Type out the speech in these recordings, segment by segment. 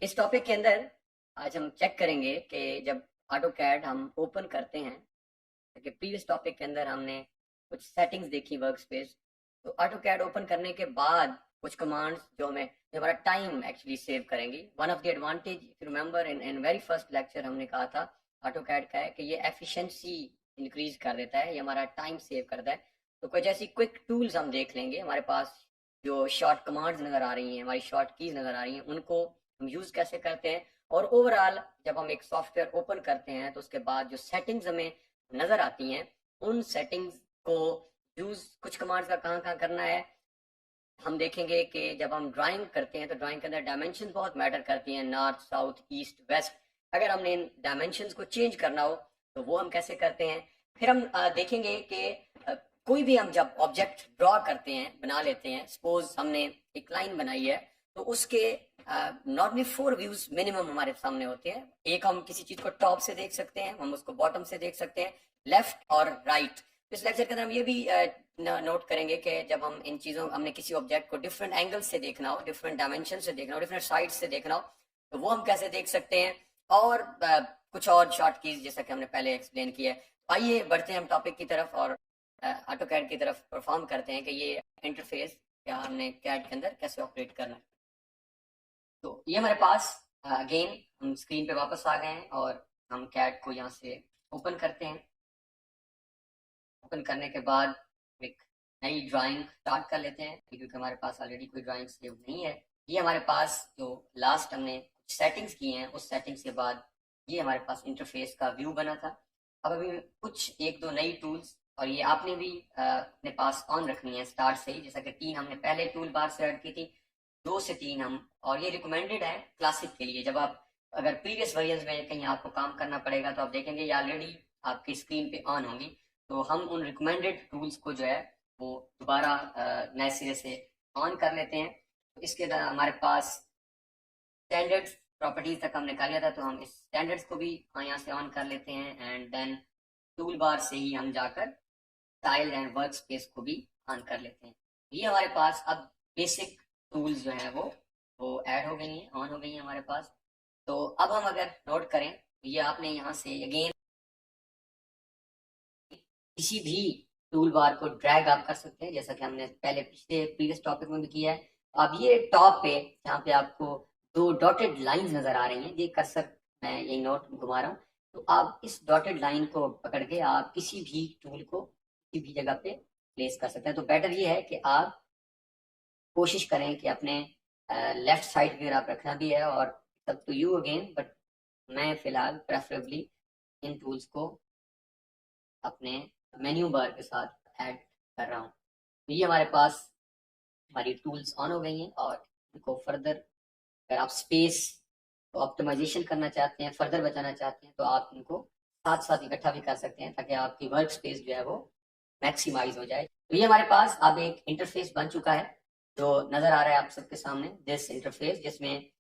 इस टॉपिक के अंदर आज हम चेक करेंगे कि जब ऑटोकैड हम ओपन करते हैं, कि प्रीवियस टॉपिक के अंदर हमने कुछ सेटिंग्स देखी वर्क स्पेस। तो ऑटोकैड ओपन करने के बाद कुछ कमांड्स जो हमारा टाइम एक्चुअली सेव करेंगी। One of the advantage if you remember in very first lecture हमने कहा था ऑटोकैड का है कि ये एफिशिएंसी इंक्रीज कर देता है, ये हमारा टाइम सेव करता है। तो कुछ ऐसी क्विक टूल्स हम देख लेंगे। हमारे पास जो शॉर्ट कमांड्स नज़र आ रही हैं, हमारी शॉर्ट कीज नज़र आ रही हैं, उनको हम यूज़ कैसे करते हैं। और ओवरऑल जब हम एक सॉफ्टवेयर ओपन करते हैं तो उसके बाद जो सेटिंग्स हमें नज़र आती हैं, उन सेटिंग्स को यूज़ कुछ कमांड्स का कहाँ कहाँ करना है हम देखेंगे। कि जब हम ड्राइंग करते हैं तो ड्राइंग के अंदर डायमेंशन बहुत मैटर करती हैं, नॉर्थ साउथ ईस्ट वेस्ट। अगर हमने इन डायमेंशन को चेंज करना हो तो वो हम कैसे करते हैं। फिर हम देखेंगे कि कोई भी हम जब ऑब्जेक्ट ड्रॉ करते हैं, बना लेते हैं, सपोज हमने एक लाइन बनाई है तो उसके नॉर्मली 4 व्यूज मिनिमम हमारे सामने होते हैं। एक हम किसी चीज को टॉप से देख सकते हैं, हम उसको बॉटम से देख सकते हैं, लेफ्ट और राइट। इस लेक्चर के अंदर हम ये भी नोट करेंगे कि जब हम इन चीज़ों हमने किसी ऑब्जेक्ट को डिफरेंट एंगल से देखना हो, डिफरेंट डायमेंशन से देखना हो, डिफरेंट साइड से देखना हो, तो वो हम कैसे देख सकते हैं। और कुछ और शॉर्ट कीज जैसा कि हमने पहले एक्सप्लेन किया है। आइए बढ़ते हैं हम टॉपिक की तरफ और ऑटोकैड की तरफ परफॉर्म करते हैं कि ये इंटरफेस क्या हमने कैड के अंदर कैसे ऑपरेट करना है। तो ये हमारे पास अगेन हम स्क्रीन पे वापस आ गए हैं और हम कैड को यहाँ से ओपन करते हैं। ओपन करने के बाद एक नई ड्राइंग स्टार्ट कर लेते हैं, क्योंकि हमारे पास ऑलरेडी कोई ड्राइंग सेव नहीं है। ये हमारे पास जो लास्ट हमने कुछ सेटिंग्स की हैं, उस सेटिंग्स के बाद ये हमारे पास इंटरफेस का व्यू बना था। अब अभी कुछ एक दो नई टूल्स, और ये आपने भी अपने पास ऑन रखनी है स्टार्ट से ही। जैसा कि 3 हमने पहले टूल बार से ऐड की थी, 2 से 3 हम, और ये रिकमेंडेड है क्लासिक के लिए। जब आप अगर प्रीवियस वर्जन में कहीं आपको काम करना पड़ेगा तो आप देखेंगे ये ऑलरेडी आपकी स्क्रीन पे ऑन होंगी। तो हम उन रिकमेंडेड टूल्स को जो है वो दोबारा नए सिरे से ऑन कर लेते हैं। तो इसके अंदर हमारे पास स्टैंडर्ड्स प्रॉपर्टीज तक हमने कर लिया था, तो हम इस स्टैंडर्ड्स को भी यहाँ से ऑन कर लेते हैं। एंड देन टूल बार से ही हम जाकर स्टाइल एंड वर्क स्पेस को भी ऑन कर लेते हैं। ये हमारे पास अब बेसिक टूल्स जो है वो ऐड हो गई हैं, ऑन हो गई हैं हमारे पास। तो अब हम अगर नोट करें तो ये आपने यहाँ से अगेन किसी भी टूल बार को ड्रैग आप कर सकते हैं, जैसा कि हमने पहले पिछले प्रीवियस टॉपिक में भी किया है। अब ये टॉप पे जहाँ पे आपको 2 डॉटेड लाइंस नजर आ रही हैं, ये कर्सर मैं यही नोट घुमा रहा हूँ, तो आप इस डॉटेड लाइन को पकड़ के आप किसी भी टूल को किसी भी जगह पे प्लेस कर सकते हैं। तो बेटर ये है कि आप कोशिश करें कि अपने लेफ्ट साइड की तरफ रखना भी है, और तब टू यू अगेन, बट मैं फिलहाल प्रेफरेबली इन टूल्स को अपने मेन्यू बार के साथ ऐड कर रहा हूँ। तो ये हमारे पास हमारी टूल्स ऑन हो गई हैं, और इनको फर्दर अगर आप स्पेस को ऑप्टिमाइजेशन करना चाहते हैं, फर्दर बचाना चाहते हैं, तो आप इनको साथ साथ इकट्ठा भी कर सकते हैं ताकि आपकी वर्क स्पेस जो है वो मैक्सिमाइज हो जाए। तो ये हमारे पास अब एक इंटरफेस बन चुका है जो नजर आ रहा है आप सबके सामने, दिस इंटरफेस, जिसमें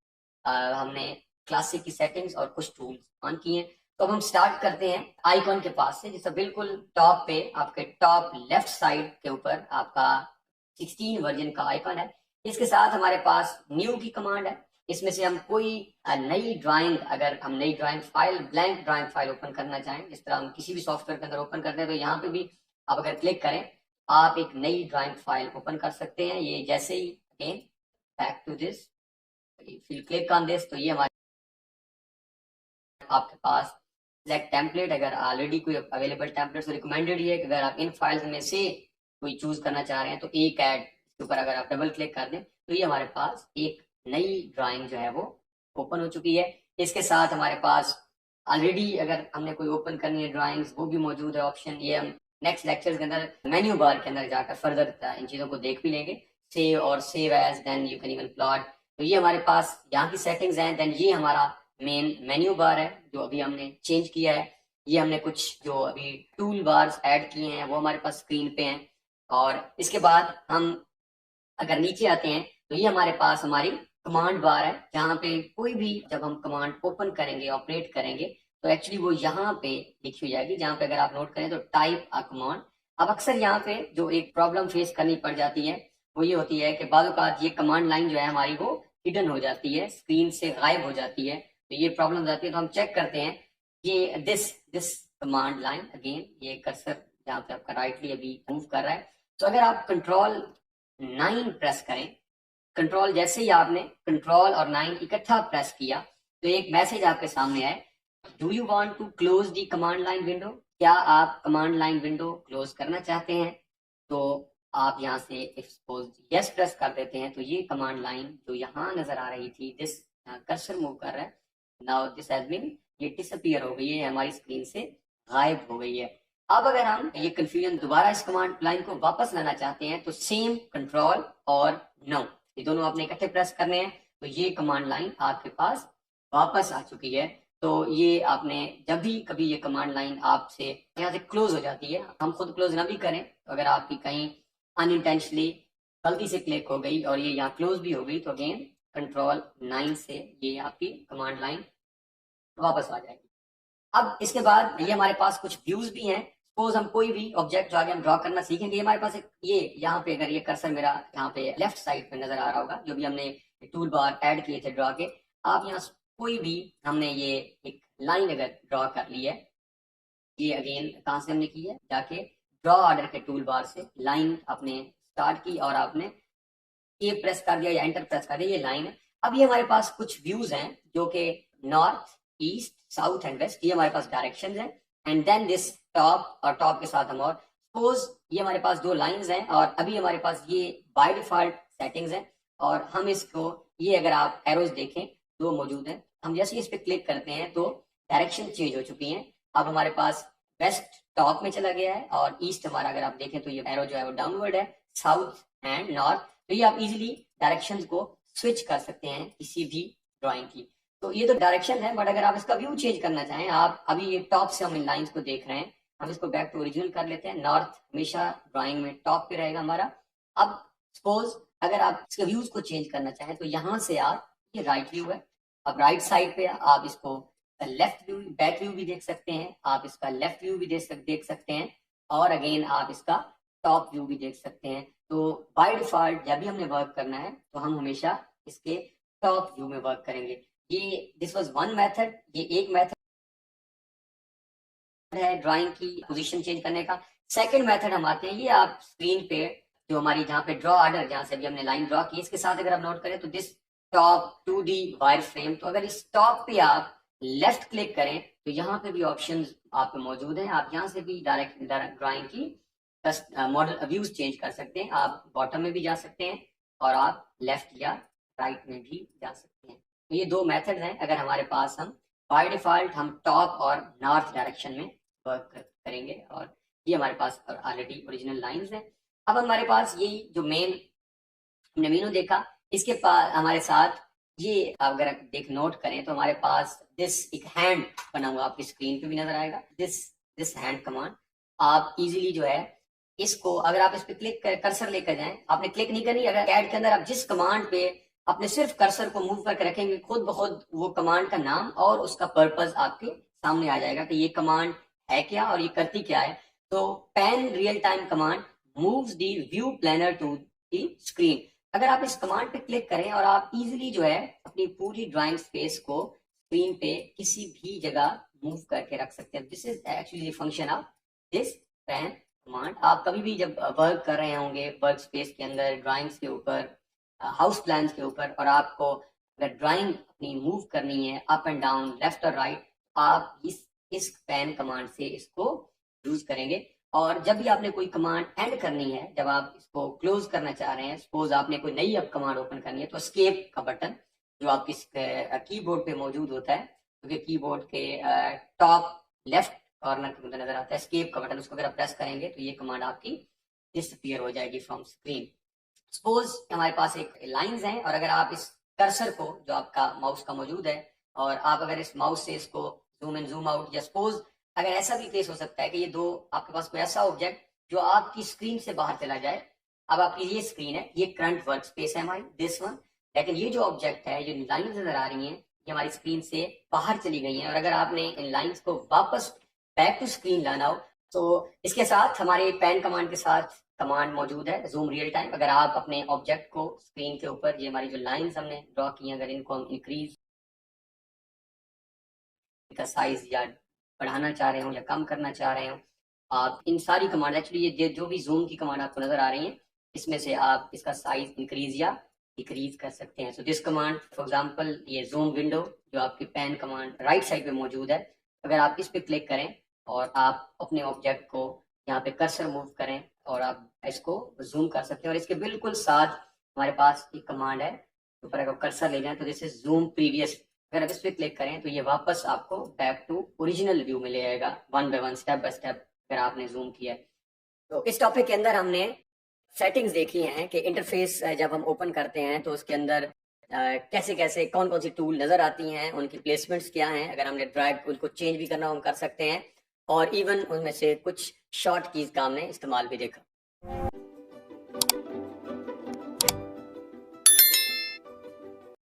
हमने क्लासिक की सेटिंग्स और कुछ टूल्स ऑन किए। तो अब हम स्टार्ट करते हैं आइकॉन के पास से, जिसका बिल्कुल टॉप पे आपके टॉप लेफ्ट साइड के ऊपर आपका 16 वर्जन का आइकॉन है। इसके साथ हमारे पास न्यू की कमांड है। इसमें से हम कोई नई ड्राइंग, अगर हम नई drawing file, blank drawing file open करना चाहें, जिस तरह हम किसी भी सॉफ्टवेयर के अंदर ओपन करते हैं, तो यहाँ पे भी आप अगर क्लिक करें आप एक नई ड्राइंग फाइल ओपन कर सकते हैं। ये जैसे ही अगेन बैक टू दिस, फिर क्लिक ऑन दिस, तो ये हमारे आपके पास सिलेक्ट टेम्पलेट, अगर ऑलरेडी कोई अवेलेबल टेम्पलेट, तो रिकमेंडेड ये है कि अगर आप इन फाइल्स में से कोई चूज करना चाह रहे हैं तो एक ऐड के ऊपर अगर आप डबल क्लिक कर दें तो ये हमारे पास एक नई ड्राइंग जो है वो ओपन हो चुकी है। इसके साथ हमारे पास ऑलरेडी अगर हमने कोई ओपन करनी है ड्राइंग्स, वो भी मौजूद है ऑप्शन। ये हम नेक्स्ट लेक्चर के अंदर मेन्यू बार के अंदर जाकर फर्दर इन चीज़ों को देख भी लेंगे। सेव और save as, then you can even plot. तो ये हमारे पास यहाँ की सेटिंग्स हैं। देन ये हमारा मेन मेन्यू बार है जो अभी हमने चेंज किया है। ये हमने कुछ जो अभी टूल बार्स ऐड किए हैं वो हमारे पास स्क्रीन पे हैं। और इसके बाद हम अगर नीचे आते हैं तो ये हमारे पास हमारी कमांड बार है, जहाँ पे कोई भी जब हम कमांड ओपन करेंगे, ऑपरेट करेंगे, तो एक्चुअली वो यहाँ पे लिखी हो जाएगी, जहाँ पे अगर आप नोट करें तो टाइप अ कमांड। अब अक्सर यहाँ पे जो एक प्रॉब्लम फेस करनी पड़ जाती है वो ये होती है कि बाज़ औक़ात ये कमांड लाइन जो है हमारी वो हिडन हो जाती है, स्क्रीन से गायब हो जाती है, तो ये प्रॉब्लम आती है। तो हम चेक करते हैं ये दिस कमांड लाइन, अगेन ये कर्सर जहाँ पे आपका राइटली अभी मूव कर रहा है, तो अगर आप कंट्रोल 9 प्रेस करें, कंट्रोल जैसे ही आपने कंट्रोल और 9 इकट्ठा प्रेस किया तो एक मैसेज आपके सामने आए, do you want to close the command line window, क्या आप कमांड लाइन विंडो क्लोज करना चाहते हैं? तो आप यहाँ से इफ सपोज यस प्रेस कर देते हैं तो ये कमांड लाइन जो यहाँ नजर आ रही थी, दिस कर्सर मूव कर रहा है, नाउ दिस हैज बीन, ये डिसअपीयर हो गई है, हमारी स्क्रीन से गायब हो गई है। अब अगर हम ये कंफ्यूजन दोबारा इस कमांड लाइन को वापस लाना चाहते हैं तो सेम कंट्रोल और 9 ये दोनों आपने इकट्ठे प्रेस करने हैं, तो ये कमांड लाइन आपके पास वापस आ चुकी है। तो ये आपने जब भी कभी ये कमांड लाइन आपसे यहाँ से क्लोज हो जाती है, हम खुद क्लोज ना भी करें, तो अगर आपकी कहीं अनइंटेंशनली गलती से क्लिक हो गई और ये यहाँ क्लोज भी हो गई, तो अगेन कंट्रोल 9 से ये आपकी कमांड लाइन वापस आ जाएगी। अब इसके बाद ये हमारे पास कुछ व्यूज भी हैं। सपोज हम कोई भी ऑब्जेक्ट जो आगे हम ड्रॉ करना सीखेंगे, ये हमारे पास एक ये यहाँ पे अगर ये कर्सर मेरा यहाँ पे लेफ्ट साइड पे नजर आ रहा होगा, जो भी हमने टूल बार ऐड किए थे ड्रॉ के, आप यहाँ कोई भी हमने ये एक लाइन अगर ड्रॉ कर ली है, ये अगेन कहाँ से हमने की है, जाके ड्रॉ ऑर्डर के टूल बार से लाइन आपने स्टार्ट की और आपने ए प्रेस कर दिया या एंटर प्रेस कर दिया, ये लाइन है। अब ये हमारे पास कुछ व्यूज हैं जो कि north, east, south and west, ये हमारे पास डायरेक्शंस हैं। एंड देन दिस टॉप, और टॉप के साथ हम और सपोज ये हमारे पास दो लाइंस हैं और अभी हमारे पास ये बाय डिफॉल्ट सेटिंग्स हैं, और हम इसको ये अगर आप एरोज देखें दो मौजूद हैं, हम जैसे इस पे क्लिक करते हैं तो डायरेक्शन चेंज हो चुकी हैं। अब हमारे पास वेस्ट टॉप में चला गया है और ईस्ट हमारा अगर आप देखें तो ये एरो जो है वो डाउनवर्ड है, साउथ एंड नॉर्थ, तो ये आप इजीली डायरेक्शंस को स्विच कर सकते हैं किसी भी ड्राइंग की। तो ये तो डायरेक्शन है, बट अगर आप इसका व्यू चेंज करना चाहें, आप अभी ये टॉप से हम इन लाइंस को देख रहे हैं, हम इसको बैक टू ओरिजिनल कर लेते हैं। नॉर्थ हमेशा ड्राइंग में टॉप पे रहेगा हमारा। अब सपोज अगर आप इसके व्यूज को चेंज करना चाहें तो यहाँ से आप, ये राइट व्यू है, अब राइट साइड पे आप इसको लेफ्ट व्यू, बैक व्यू भी देख सकते हैं, आप इसका लेफ्ट व्यू भी देख सकते हैं, और अगेन आप इसका टॉप व्यू भी देख सकते हैं। तो बाय डिफॉल्ट जब भी हमने वर्क करना है तो हम हमेशा इसके टॉप व्यू में वर्क करेंगे। ये दिस वाज वन मेथड, ये एक मेथड है ड्राइंग की पोजीशन चेंज करने का। सेकंड मेथड हम आते हैं, ये आप स्क्रीन पे जो हमारी जहाँ पे ड्रॉ ऑर्डर, जहाँ से भी हमने लाइन ड्रॉ की, इसके साथ अगर आप नोट करें तो this top 2D wire frame, तो अगर इस टॉप पे आप लेफ्ट क्लिक करें तो यहाँ पे भी ऑप्शंस आपके मौजूद हैं, आप यहाँ से भी डायरेक्ट ड्राइंग की मॉडल व्यूज चेंज कर सकते हैं। आप बॉटम में भी जा सकते हैं और आप लेफ्ट या राइट में भी जा सकते हैं। तो ये दो मेथड हैं। अगर हमारे पास हम बाय डिफॉल्ट हम टॉप और नॉर्थ डायरेक्शन में वर्क करेंगे, और ये हमारे पास ऑलरेडी ओरिजिनल लाइंस हैं। अब हमारे पास यही जो मेन हमने मेनू देखा, इसके पास हमारे साथ ये अगर आप देख नोट करें तो हमारे पास दिस एक हैंड बना हुआ आपकी स्क्रीन पे भी नजर आएगा, दिस हैंड कमांड। आप इजीली जो है इसको, अगर आप इस पे क्लिक कर कर्सर लेकर जाएं, आपने क्लिक नहीं करनी, अगर कैड के अंदर आप जिस कमांड पे अपने सिर्फ कर्सर को मूव करके रखेंगे, खुद ब खुद वो कमांड का नाम और उसका पर्पस आपके सामने आ जाएगा कि ये कमांड है क्या और ये करती क्या है। तो pan real time command moves the view planner to the screen. अगर आप इस कमांड पे क्लिक करें और आप इजीली जो है अपनी पूरी ड्राइंग स्पेस को स्क्रीन पे किसी भी जगह मूव करके रख सकते हैं। This is actually function of this pan command. आप कभी भी जब वर्क कर रहे होंगे वर्क स्पेस के अंदर, ड्राइंग्स के ऊपर, हाउस प्लान्स के ऊपर, और आपको अगर ड्राइंग अपनी मूव करनी है अप एंड डाउन, लेफ्ट और राइट, आप इस पैन कमांड से इसको यूज करेंगे। और जब भी आपने कोई कमांड एंड करनी है, जब आप इसको क्लोज करना चाह रहे हैं, सपोज आपने कोई नई अब कमांड ओपन करनी है, तो एस्केप का बटन जो आपकी कीबोर्ड पे मौजूद होता है, क्योंकि कीबोर्ड के टॉप लेफ्ट कॉर्नर के अंदर नजर आता है एस्केप का बटन, उसको अगर आप प्रेस करेंगे तो ये कमांड आपकी डिसअपीयर हो जाएगी फ्रॉम स्क्रीन। सपोज हमारे पास एक लाइंस हैं, और अगर आप इस कर्सर को जो आपका माउस का मौजूद है, और आप अगर इस माउस से इसको जूम इन जूम आउट, या सपोज अगर ऐसा भी केस हो सकता है कि ये दो आपके पास कोई ऐसा ऑब्जेक्ट जो आपकी स्क्रीन से बाहर चला जाए। अब आपकी ये स्क्रीन है, ये करंट वर्क स्पेस है हमारी, दिस वन, लेकिन ये जो ऑब्जेक्ट है, जो लाइंस नजर आ रही हैं, ये हमारी स्क्रीन से बाहर चली गई हैं, और अगर आपने इन लाइंस को वापस बैक टू स्क्रीन लाना हो, तो इसके साथ हमारे पैन कमांड के साथ कमांड मौजूद है, जूम रियल टाइम। अगर आप अपने ऑब्जेक्ट को स्क्रीन के ऊपर, ये हमारी जो लाइंस हमने ड्रॉ की हैं, अगर इनको हम इंक्रीज का साइज या बढ़ाना चाह रहे हो या कम करना चाह रहे हो, आप इन सारी कमांड, एक्चुअली ये जो भी जूम की कमांड आपको नजर आ रही है, इसमें से आप इसका साइज इंक्रीज या डिक्रीज कर सकते हैं। So this command, for example ये जूम विंडो जो आपकी पेन कमांड राइट साइड पे मौजूद है, अगर आप इस पे क्लिक करें और आप अपने ऑब्जेक्ट को यहाँ पे कर्सर मूव करें और आप इसको जूम कर सकते हैं। और इसके बिल्कुल साथ हमारे पास एक कमांड है, ऊपर अगर कर्सर ले जाएं तो दिस इज जूम प्रीवियस। अगर आप इस पे क्लिक करें तो ये वापस आपको बैक टू ओरिजिनल व्यू में ले आएगा, one by one, step by step, अगर आपने जूम किया है। तो इस टॉपिक के अंदर हमने सेटिंग्स देखी हैं कि इंटरफेस जब हम ओपन करते हैं तो उसके अंदर कैसे कैसे कौन कौन सी टूल नजर आती हैं, उनकी प्लेसमेंट्स क्या हैं, अगर हमने ड्रैग उनको चेंज भी करना हो हम कर सकते हैं, और इवन उनमें से कुछ शॉर्ट कीज का हमने इस्तेमाल भी देखा।